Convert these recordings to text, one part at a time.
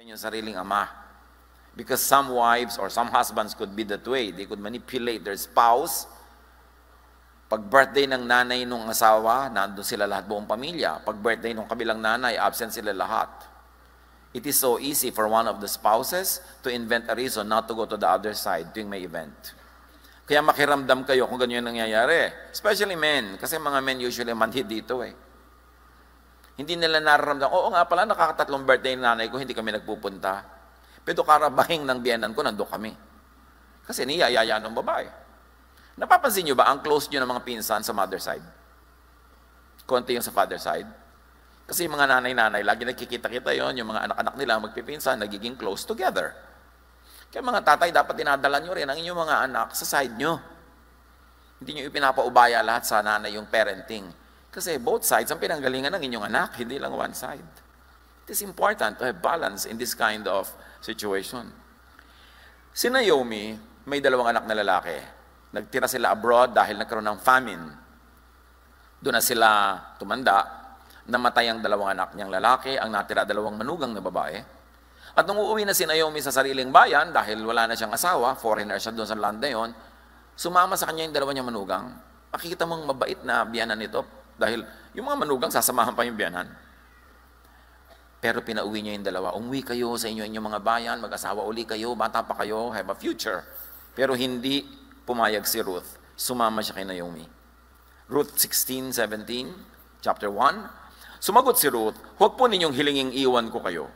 yung sariling ama. Because some wives or some husbands could be that way. They could manipulate their spouse. Pag birthday ng nanay nung asawa, nandun sila lahat, buong pamilya. Pag birthday nung kabilang nanay, absent sila lahat. It is so easy for one of the spouses to invent a reason not to go to the other side tuwing may event. Kaya makiramdam kayo kung ganyan nangyayari. Especially men, kasi mga men usually manhid dito eh. Hindi nila nararamdaman, oo nga pala, nakakatatlong birthday ng nanay ko, hindi kami nagpupunta. Pero karabahing ng biyenan ko, nandun kami. Kasi niyayaya ng babae. Napapansin nyo ba, ang close nyo ng mga pinsan sa mother side? Konti yung sa father side. Kasi yung mga nanay-nanay, lagi nagkikita-kita yon, yung mga anak-anak nila magpipinsan, nagiging close together. Kaya mga tatay, dapat dinadala nyo rin ang inyong mga anak sa side nyo. Hindi nyo ipinapaubaya lahat sa nanay yung parenting. Kasi both sides ang pinanggalingan ng inyong anak, hindi lang one side. It is important to have balance in this kind of situation. Si Naomi, may dalawang anak na lalaki. Nagtira sila abroad dahil nagkaroon ng famine. Doon na sila tumanda. Namatay ang dalawang anak niyang lalaki, ang natira dalawang manugang na babae. At nung uuwi na si Naomi sa sariling bayan, dahil wala na siyang asawa, foreigner siya doon sa land na yun, sumama sa kanya yung dalawa niyang manugang. Makikita mong mabait na biyanan nito, dahil yung mga manugang sasamahan pa yung biyanan. Pero pinauwi niya yung dalawa. Umuwi kayo sa inyong mga bayan, mag-asawa uli kayo, bata pa kayo, have a future. Pero hindi pumayag si Ruth. Sumama siya kay Naomi. Ruth 16:17, chapter 1. Sumagot si Ruth, huwag po ninyong hilinging iwan ko kayo.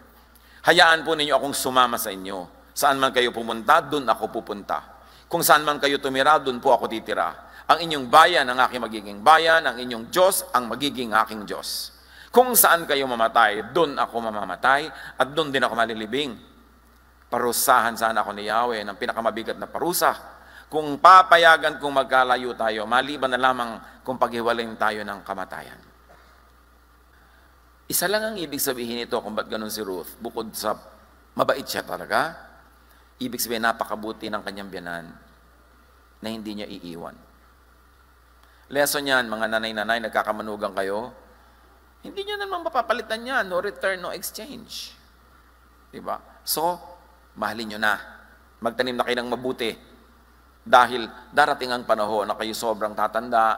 Hayaan po ninyo akong sumama sa inyo. Saan man kayo pumunta, doon ako pupunta. Kung saan man kayo tumira, doon po ako titira. Ang inyong bayan ang aking magiging bayan, ang inyong Diyos ang magiging aking Diyos. Kung saan kayo mamatay, doon ako mamamatay, at doon din ako malilibing. Parusahan sana ako ni Yahweh ng pinakamabigat na parusa. Kung papayagan kung magkalayo tayo, maliban na lamang kung paghiwalayin tayo ng kamatayan. Isa lang ang ibig sabihin nito kung ba't ganun si Ruth. Bukod sa mabait siya talaga, ibig sabihin napakabuti ng kanyang biyanan na hindi niya iiwan. Lesson yan, mga nanay-nanay, nagkakamanugang kayo, hindi nyo naman mapapalitan yan. No return, no exchange. Diba? So, mahalin nyo na. Magtanim na kayo ng mabuti. Dahil darating ang panahon na kayo sobrang tatanda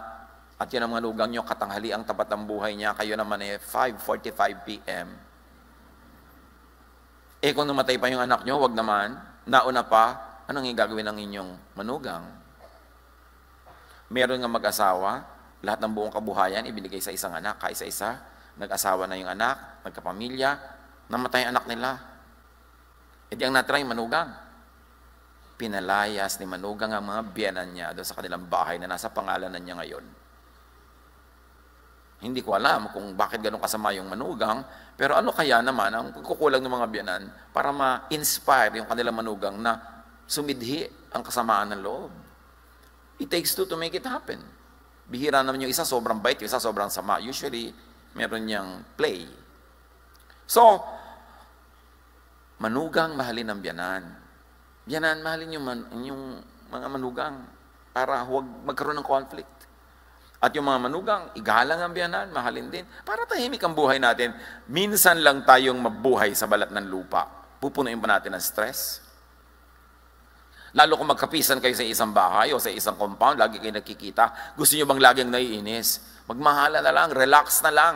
at yun ang mga nugang nyo, katanghali ang tapat ng buhay niya, kayo naman 5:45 p.m. Kung namatay pa yung anak nyo, wag naman. Nauna pa, anong gagawin ng inyong manugang? Meron nga mag-asawa, lahat ng buong kabuhayan ibinigay sa isang anak, kaisa-isa. Nag-asawa na yung anak, nagkapamilya, namatay ang anak nila. E di ang natira yung manugang. Pinalayas ni manugang ang mga biyanan niya doon sa kanilang bahay na nasa pangalanan niya ngayon. Hindi ko alam kung bakit ganun kasama yung manugang, pero ano kaya naman ang kukulang ng mga biyanan para ma-inspire yung kanilang manugang na sumidhi ang kasamaan ng loob. It takes two to make it happen. Bihira naman yung isa sobrang bait, yung isa sobrang sama. Usually, meron niyang play. So, manugang mahalin ang biyanan. Biyanan, mahalin yung mga manugang para huwag magkaroon ng conflict. At yung mga manugang, igalang ang biyanan, mahalin din. Para tahimik ang buhay natin. Minsan lang tayong mabuhay sa balat ng lupa. Pupunuin pa natin ng stress. Lalo kung magkapisan kayo sa isang bahay o sa isang compound, lagi kayo nakikita. Gusto nyo bang laging naiinis? Magmahala na lang, relax na lang.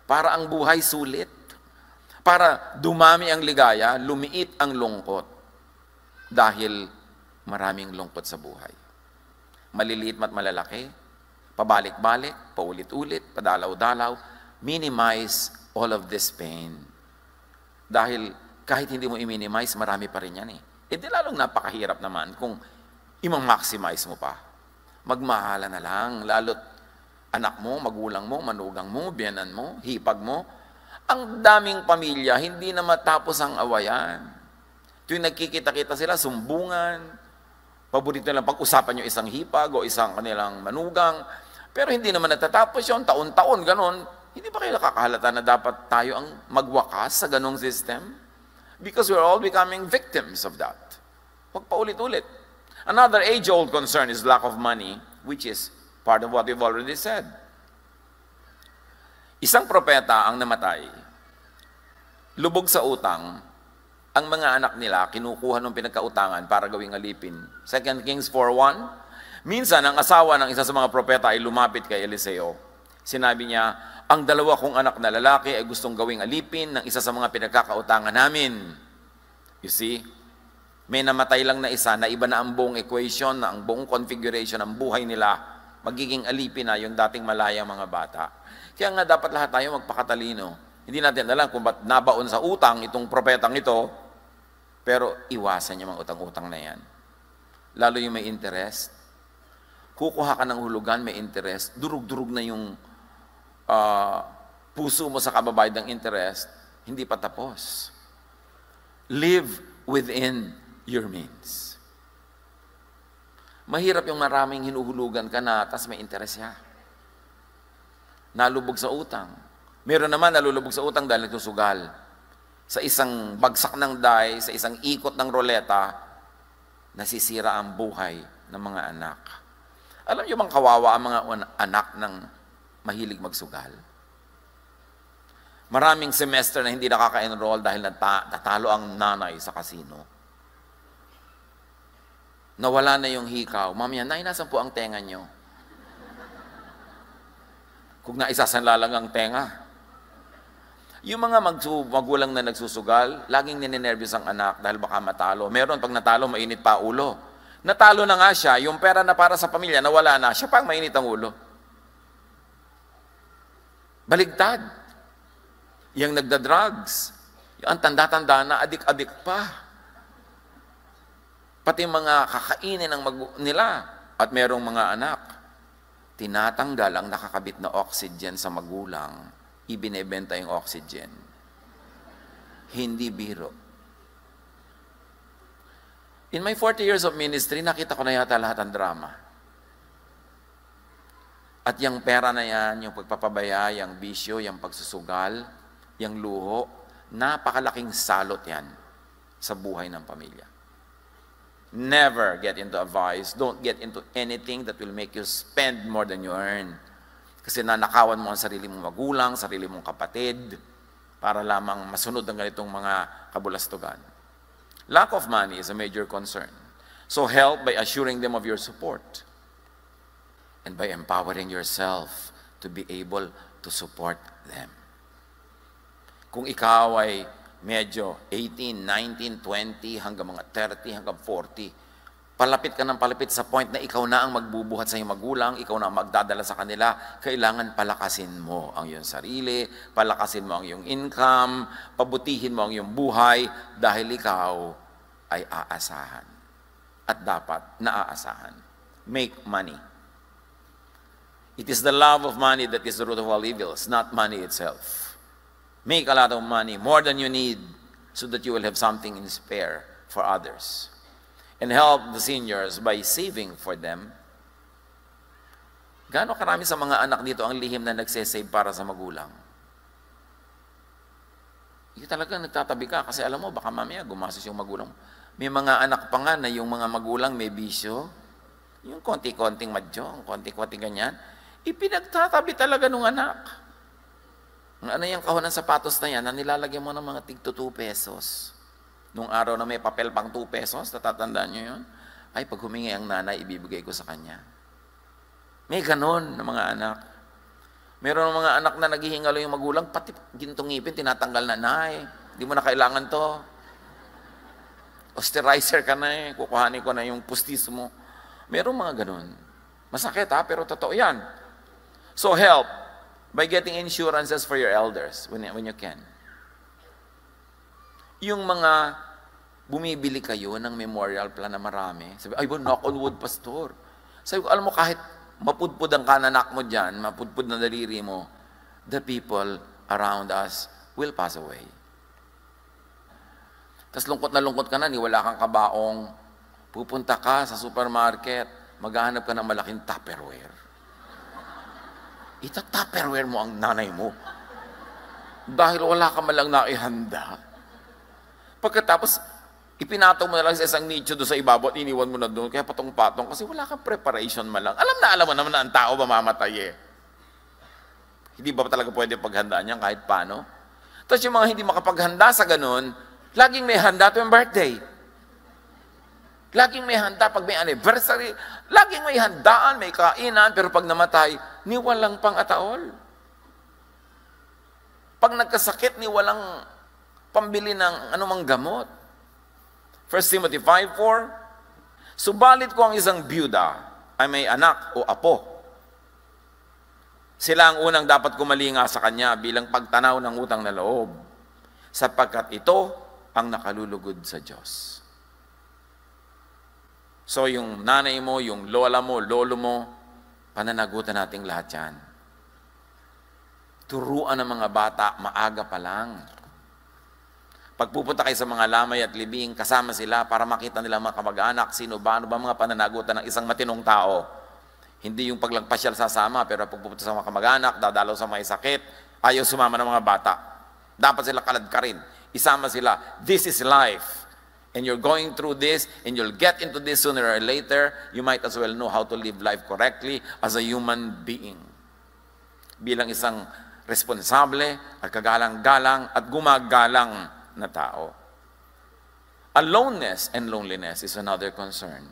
Para ang buhay sulit. Para dumami ang ligaya, lumiit ang lungkot. Dahil maraming lungkot sa buhay. Maliliit at malalaki, pabalik-balik, paulit-ulit, padalaw-dalaw, minimize all of this pain. Dahil kahit hindi mo i-minimize, marami pa rin yan eh. Di lalong napakahirap naman kung imang-maximize mo pa. Magmahala na lang, lalo't anak mo, magulang mo, manugang mo, biyanan mo, hipag mo. Ang daming pamilya, hindi na matapos ang awayan. Tuwing nagkikita-kita sila, sumbungan, paborito lang pag-usapan yung isang hipag o isang kanilang manugang. Pero hindi naman natatapos yun, taon-taon, ganon. Hindi ba kayo nakakahalata na dapat tayo ang magwakas sa ganong system? Because we're all becoming victims of that. Huwag pa ulit-ulit. Another age-old concern is lack of money, which is part of what we've already said. Isang propeta ang namatay. Lubog sa utang, ang mga anak nila kinukuha ng pinagkautangan para gawing alipin. 2 Kings 4:1. Minsan, ang asawa ng isa sa mga propeta ay lumapit kay Eliseo. Sinabi niya, ang dalawa kong anak na lalaki ay gustong gawing alipin ng isa sa mga pinagkakautangan namin. You see, may namatay lang na isa, na iba na ang buong equation, na ang buong configuration ng buhay nila, magiging alipin na yung dating malayang mga bata. Kaya nga dapat lahat tayo magpakatalino. Hindi natin alam kung ba't nabaon sa utang itong propetang ito, pero iwasan yung mga utang-utang na yan. Lalo yung may interest. Kukuha ka ng hulugan, may interest, durug-durug na yung puso mo sa kababayad ng interest, hindi pa tapos. Live within your means. Mahirap yung maraming hinuhulugan ka na, tas may interest siya. Nalubog sa utang. Meron naman nalulubog sa utang dahil nagsusugal. Sa isang bagsak ng die, sa isang ikot ng roleta, nasisira ang buhay ng mga anak. Alam niyo bang kawawa ang mga anak ng mahilig magsugal? Maraming semester na hindi nakaka-enroll dahil natalo ang nanay sa kasino. Nawala na yung hikaw. Mamaya, nay, nasan po ang tenga nyo? Kung naisasanla lang ang tenga. Yung mga magulang na nagsusugal, laging ninenervyos ang anak dahil baka matalo. Meron, pag natalo, mainit pa ulo. Natalo na nga siya, yung pera na para sa pamilya, nawala na, siya pang mainit ang ulo. Baligtad. Yung nagda-drugs, yung ang tanda-tanda na, adik-adik pa. Pati mga kakainin ng nila at merong mga anak, tinatanggal ang nakakabit na oxygen sa magulang, ibinebenta yung oxygen. Hindi biro. In my 40 years of ministry, nakita ko na yata lahat ng drama. At yung pera na yan, yung pagpapabaya, yung bisyo, yung pagsusugal, yung luho, napakalaking salot yan sa buhay ng pamilya. Never get into a vice. Don't get into anything that will make you spend more than you earn. Kasi nanakawan mo ang sarili mong magulang, sarili mong kapatid, para lamang masunod ang ganitong mga kabulastugan. Lack of money is a major concern. So help by assuring them of your support and by empowering yourself to be able to support them. Kung ikaw ay medyo 18, 19, 20, hanggang mga 30, hanggang 40, palapit ka ng palapit sa point na ikaw na ang magbubuhat sa iyong magulang, ikaw na ang magdadala sa kanila, kailangan palakasin mo ang iyong sarili, palakasin mo ang iyong income, pabutihin mo ang iyong buhay, dahil ikaw ay aasahan. At dapat naaasahan. Make money. It is the love of money that is the root of all evils, not money itself. Make a lot of money, more than you need, so that you will have something in spare for others. And help the seniors by saving for them. Gaano karami sa mga anak dito ang lihim na nagsesave para sa magulang? Hindi talaga nagtatabi ka kasi alam mo, baka mamaya gumastos yung magulang. May mga anak pa nga na yung mga magulang may bisyo, yung konti-konting madyong, konti-konting ganyan, ipinagtatabi talaga ng anak. Ano yung kahon ng sapatos na yan, na nilalagyan mo ng mga tig 2 pesos. Nung araw na may papel pang 2 pesos, natatandaan nyo yun? Ay, pag humingi ang nanay, ibibigay ko sa kanya. May ganon na mga anak. Meron mga anak na naghihingalo yung magulang, pati gintong ngipin, tinatanggal na, nay, di mo na kailangan to. Osterizer ka na eh, kukuhanin ko na yung pustis mo. Meron mga ganon. Masakit ha, pero totoo yan. So help by getting insurances for your elders when you can. Yung mga bumibili kayo ng memorial plan na marami, sabi, ay, knock on wood, pastor. Sabi ko, alam mo, kahit mapudpud ang kananak mo dyan, mapudpud na daliri mo, the people around us will pass away. Tapos lungkot na lungkot ka na, wala kang kabaong, pupunta ka sa supermarket, maghahanap ka ng malaking Tupperware. Ita-Tupperware mo ang nanay mo. Dahil wala ka malang naihanda. Pagkatapos, ipinataw mo na lang sa isang nicho doon sa ibabaw at iniwan mo na doon, kaya patong-patong, kasi wala kang preparation malang. Alam mo naman na ang tao mamamatay eh. Hindi ba talaga pwede paghandaan yan kahit paano? Tapos yung mga hindi makapaghanda sa ganun, Laging may handa tuwing birthday. Laging may handa pag may anniversary. Laging may handaan, may kainan, pero pag namatay, ni walang pang-ataol. Pag nagkasakit, ni walang pambili ng anumang gamot. 1 Timothy 5:4, subalit ko ang isang byuda ay may anak o apo. Sila ang unang dapat kumalinga sa kanya bilang pagtanaw ng utang na loob, sapagkat ito ang nakalulugod sa Diyos. So yung nanay mo, yung lola mo, lolo mo, pananagutan nating lahat yan. Turuan ng mga bata, maaga pa lang. Pagpupunta kayo sa mga lamay at libing, kasama sila para makita nila mga kamag-anak, sino ba, ano ba mga pananagutan ng isang matinong tao. Hindi yung paglagpasyal sasama, pero pagpupunta sa mga kamag-anak, dadalaw sa mga sakit, ayaw sumama ng mga bata. Dapat sila kalad ka rin. Isama sila. This is life. And you're going through this, and you'll get into this sooner or later. You might as well know how to live life correctly as a human being. Bilang isang responsable at kagalang-galang at gumagalang na tao. Aloneness and loneliness is another concern.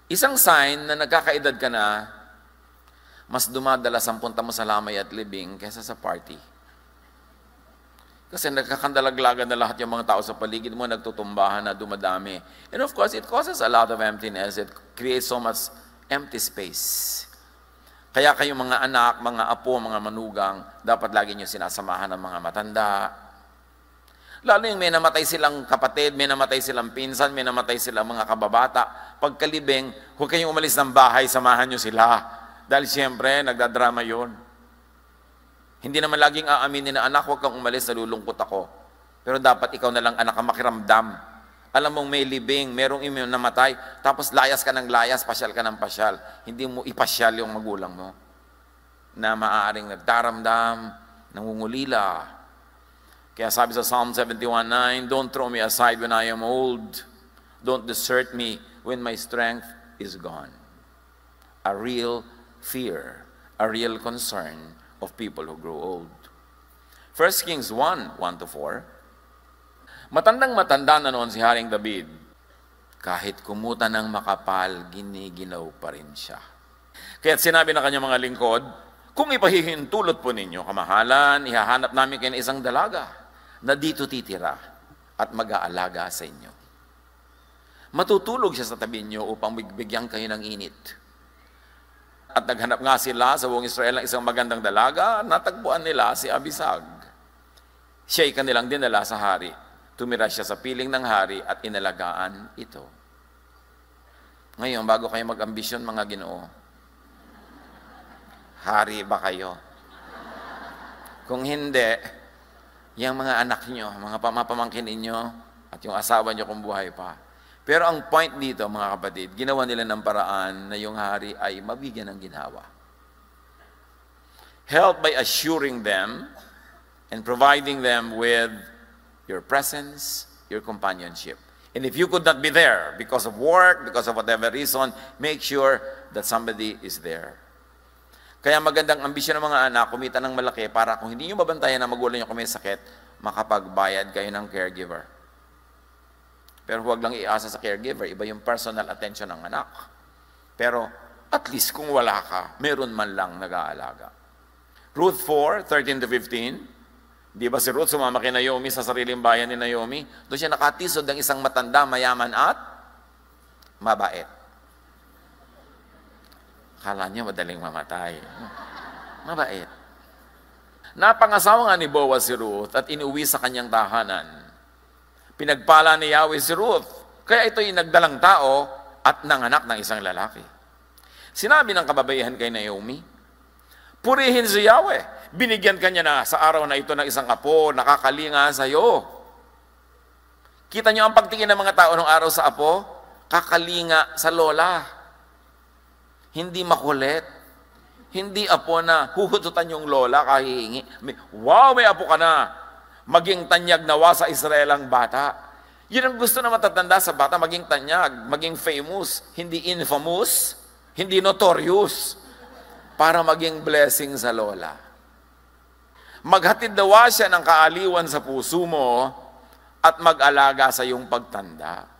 Isang sign na nagkakaedad ka na, mas dumadalas ang punta mo sa lamay at libing kaysa sa party. Kasi nagkakandalaglagan na lahat yung mga tao sa paligid mo, nagtutumbahan na dumadami. And of course, it causes a lot of emptiness. It creates so much empty space. Kaya kayong mga anak, mga apo, mga manugang, dapat lagi nyo sinasamahan ng mga matanda. Lalo yung may namatay silang kapatid, may namatay silang pinsan, may namatay silang mga kababata. Pagkalibing, huwag kayong umalis ng bahay, samahan nyo sila. Dahil siyempre, nagdadrama yun. Hindi naman laging aaminin na, anak, huwag kang umalis, nalulungkot ako. Pero dapat ikaw na lang, anak, ang makiramdam. Alam mong may libing, merong immune namatay, tapos layas ka ng layas, pasyal ka ng pasyal. Hindi mo ipasyal yung magulang mo na maaaring nagdaramdam, nangungulila. Kaya sabi sa Psalm 71:9, don't throw me aside when I am old. Don't desert me when my strength is gone. A real fear, a real concern of people who grow old. 1 Kings 1:1-4, matandang-matanda na noon si Haring David. Kahit kumutan ng makapal, giniginaw pa rin siya. Kaya't sinabi ng kanyang mga lingkod, kung ipahihintulot po ninyo kamahalan, ihahanap namin kayo ng isang dalaga na dito titira at mag-aalaga sa inyo. Matutulog siya sa tabi niyo upang bigyan kayo ng init. At naghanap nga sila sa buong Israel ng isang magandang dalaga, natagpuan nila si Abisag. Siya'y kanilang dinala sa hari. Tumira siya sa piling ng hari at inalagaan ito. Ngayon, bago kayo mag-ambisyon, mga Ginoo, hari ba kayo? Kung hindi, yung mga anak nyo, mga pamangkin ninyo, at yung asawa nyo kung buhay pa. Pero ang point dito, mga kapatid, ginawa nila ng paraan na yung hari ay mabigyan ng ginhawa. Help by assuring them and providing them with your presence, your companionship. And if you could not be there because of work, because of whatever reason, make sure that somebody is there. Kaya magandang ambisyon ng mga anak, kumita ng malaki para kung hindi nyo mabantayan na magulang nyo kung may sakit, makapagbayad kayo ng caregiver. Pero huwag lang iasa sa caregiver, iba yung personal attention ng anak. Pero at least kung wala ka, meron man lang nag-aalaga. Ruth 4:13-15, di ba si Ruth sumama kay Naomi sa sariling bayan ni Naomi? Doon siya nakatisod ng isang matanda, mayaman at mabait. Kala niya madaling mamatay. Mabait. Napangasawa nga ni Boaz si Ruth at inuwi sa kanyang tahanan. Pinagpala ni Yahweh si Ruth. Kaya ito'y nagdalang tao at nanganak ng isang lalaki. Sinabi ng kababaihan kay Naomi, purihin si Yahweh. Binigyan ka niya na sa araw na ito ng isang apo, nakakalinga sa iyo. Kita niyo ang pagtingin ng mga tao ng araw sa apo, kakalinga sa lola. Hindi makulit. Hindi apo na huhututan yung lola kahihingi. Wow, may apo ka na. Maging tanyag nawa sa Israel ang bata. Yun ang gusto na matatanda sa bata, maging tanyag, maging famous, hindi infamous, hindi notorious, para maging blessing sa lola. Maghatid dawa siya ng kaaliwan sa puso mo at mag-alaga sa iyong pagtanda.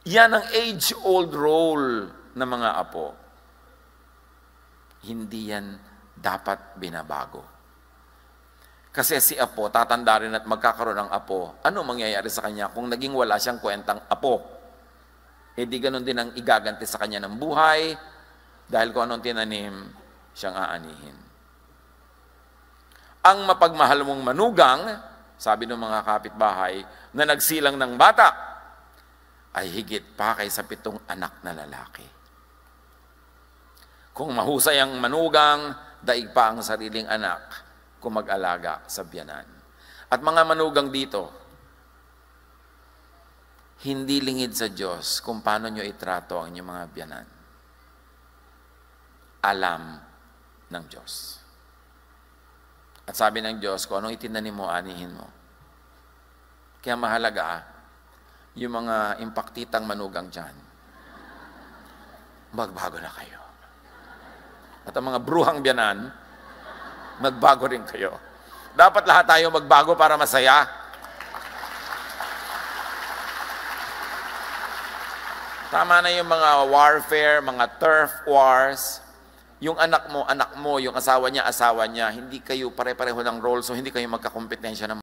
Yan ang age-old role ng mga apo. Hindi yan dapat binabago. Kasi si apo, tatanda rin at magkakaroon ng apo. Ano mangyayari sa kanya kung naging wala siyang kwentang apo? E di ganun din ang igaganti sa kanya ng buhay, dahil kung anong tinanim, siyang aanihin. Ang mapagmahal mong manugang, sabi ng mga kapitbahay, na nagsilang ng bata, ay higit pa kaysa 7 anak na lalaki. Kung mahusay ang manugang, daig pa ang sariling anak kung mag-alaga sa biyanan. At mga manugang dito, hindi lingid sa Diyos kung paano nyo itrato ang inyong mga biyanan. Alam ng Diyos. At sabi ng Diyos, kung anong itinanim mo, anihin mo. Kaya mahalaga, yung mga impaktitang manugang dyan, magbago na kayo. At ang mga bruhang biyanan, magbago rin kayo. Dapat lahat tayo magbago para masaya. Tama na yung mga warfare, mga turf wars. Yung anak mo, yung asawa niya, hindi kayo pare-pareho ng role, so hindi kayo magkakompetensya ng